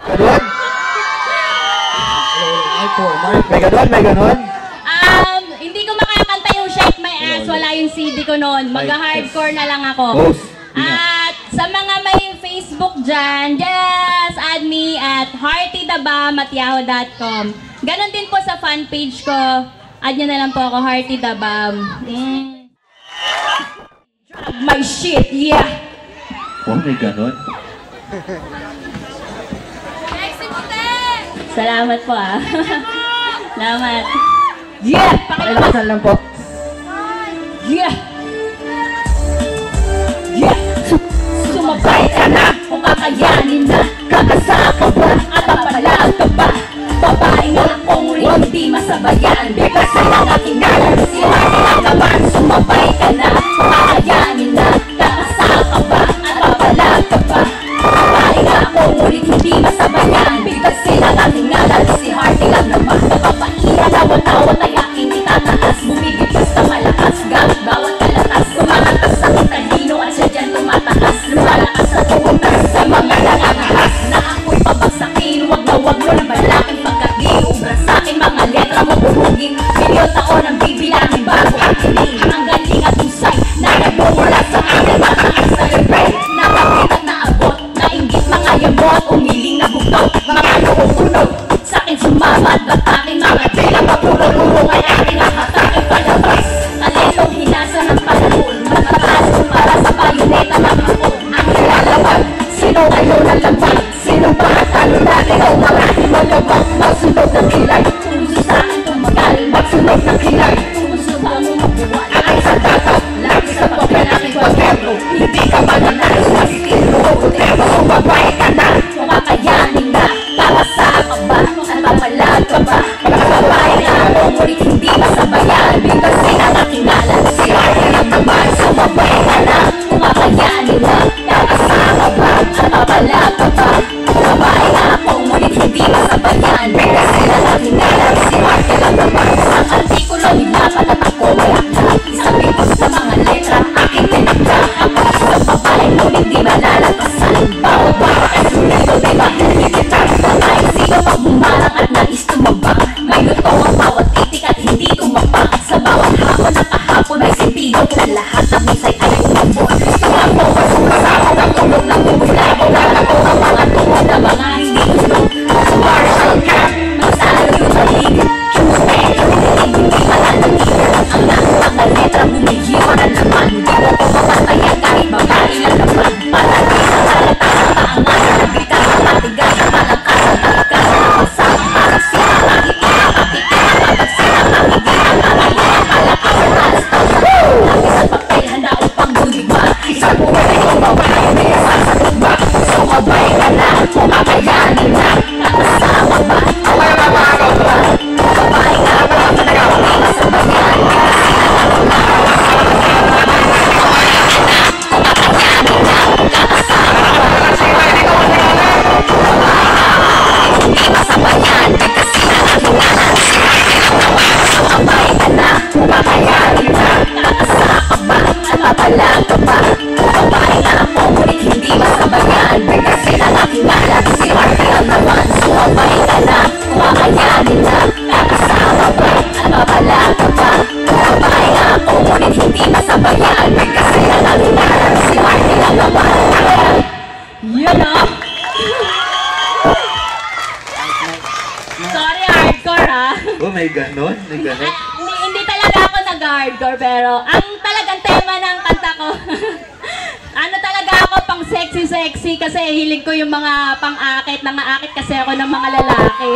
Ganun? May ganun, may ganun? Hindi ko makakanta yung Shake My Ass. Wala yung CD ko noon. Mag-hardcore na lang ako. At sa mga may Facebook dyan, just add me at heartydabam@yahoo.com. Ganon din po sa fan page ko. Add nyo na lang po ako, heartydabam. Drop my shit, yeah! Oh, may ganun? Salamat po ah. Salamat. Yeah! Pakilakasan lang po. Yeah! Yeah! Sumabay ka na kung kakayanin na. Kakasa ka ba at papalag ka ba? Babae nga akong hindi masabayan. Kasi ang aking nalang sila kinakaban. Sumabay ka na kung kakayanin na. Kakasa ka ba at papalag ka ba? Babae nga akong hindi masabayan. Kasi ang aking nalang si Hardy lang naman. Napapahiya na watawat ay aking itataas. Bumibigis na malakas gamit bawat kalatas. Kumakatas sa talino at siya dyan tumataas. Lumalakas sa tumuntas sa mga nakakahas. Na ako'y pabagsakin, wag na wag mo na balakin. Pagkat di ubra sa'kin mga letra mo buhugin. Milyon taon ang bibilangin bago ang kiling. Ang galing at usay na nagmumula sa akin. Mataas sa celebrate, nakapit at naabot. Nainggit mga yamot, umiling na bugtot. Mga noong unog, sa'kin sumamad. Ba't aking mga tila papurong-urong ay aking hatakin palabas. Talentong hinasa ng panahon. Matataas para sa bayoneta ng hapon. Ang nilalawag, sino kayo na labag? Sino ba at ano natin o marami malabag? Magsunod ng kilay, kung gusto sa'kin tumagaling. Magsunod ng kilay, kung gusto ba mo magbuwan. Ay sa dagat, lagi sa papel aking kwaderno. Hindi ka mananalo sa estilo o kutero. Sumabay ka na, kung kakayanin na. Kakasa ka ba, at papalag ka ba? Babae na ako, ngunit hindi masabayan. Bigkasin ang aking ngalan, si Hardy lang naman. Sumabay ka na, kung kakayanin na. Kakasa ka ba, at papalag ka ba? Babae na ako, ngunit hindi masabayan. Bigkasin ang aking ngalan, si Hardy lang naman. Sa artikulo, nilapalat ako malakak. Isang bigos sa mga letra, aking pinagda. Ako sa babae, ngunit di malalapasan. Bawat ay sulido, di ba? Hinigitan sa tayo, sino pag bumarang at nais tumabang. May luto ang bawat titik at hindi tumabang. Sa bawat hapon at kahapon ay sentido. Na lahat ng misay ay umabot. Gusto ako, masama ng tulog ng bumulabo. Lalago ang mga tungod na mga hindi gusto. Marshall Camp, magsalo yung maligid. Tuesday, hindi malalagyan. Ang lahat ng letra bumihiwan ang laman. Hindi mo ko mapatayan kahit babae na naman. Palagi sa halata sa paangalan. Nabitan sa matigas sa malakasan. Nagkas sa kapasama. Para sila makikita, makikita. Kapag sila makikita, nakaya. Palakasan alas tao sa lagi sa papel. Handa upang buligma. Isang buwan ay kumabay. May asal sa tugma. Sumabay ka na, kung kakayanin na. Nakasama ba? Away mabagaw ba? Babae ka ba? Hindi masabayan. Kasi yun o. Sorry, hardcore ha. Oh, may ganun? May ganun? Hindi talaga ako nag-hardcore, pero ang talagang tema ng kanta ko, ano talaga ako, pang sexy-sexy kasi hilig ko yung mga pang-akit, nangaakit kasi ako ng mga lalaki.